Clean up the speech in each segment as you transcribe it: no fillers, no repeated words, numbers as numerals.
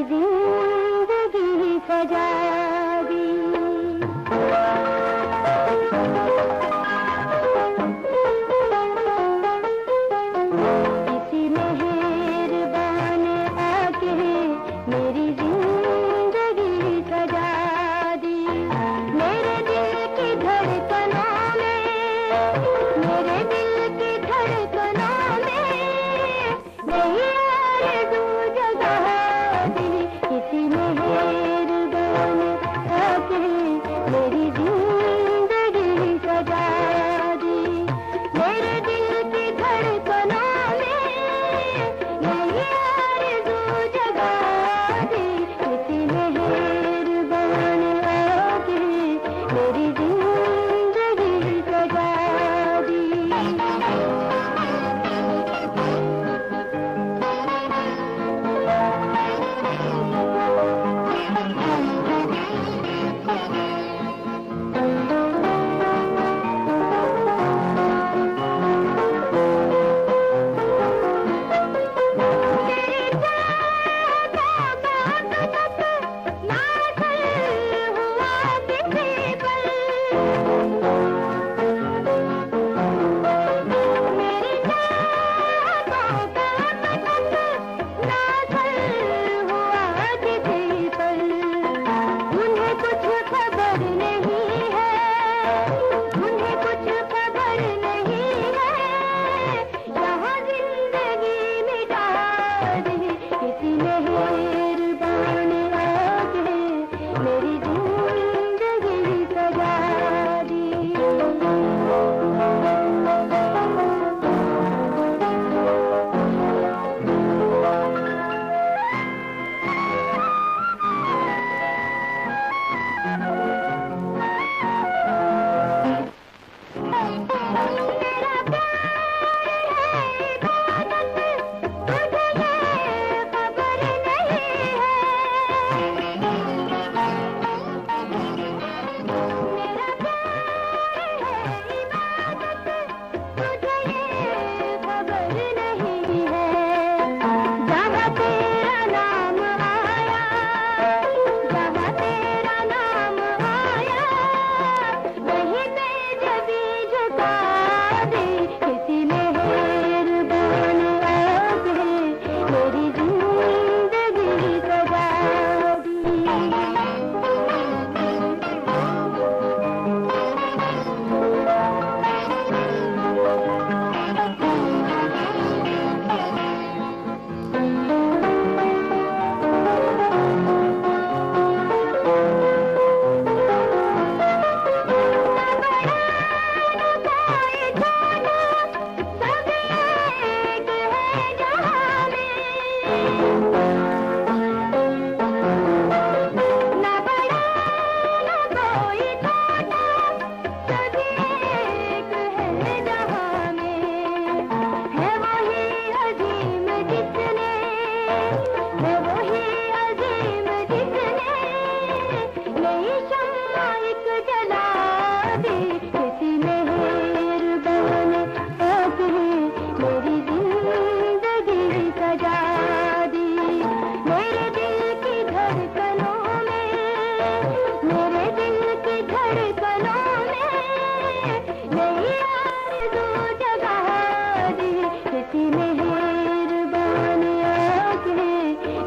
जिंदगी सजा दी। किसी मेहरबान आके मेरी जिंदगी सजा दी। मेरे दिल की धड़कनों में, मेरे दिल की धड़कनों में नहीं आरज़ू जगा दी। किसी मेहरबान आके मेरी जिंदगी सजा दी। मेरे दिल की धड़कनों में नहीं आरज़ू जगा दी। किसी मेहरबान आके मेरी जिंदगी सजा दी।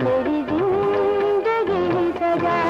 मेरी जिंदगी सजा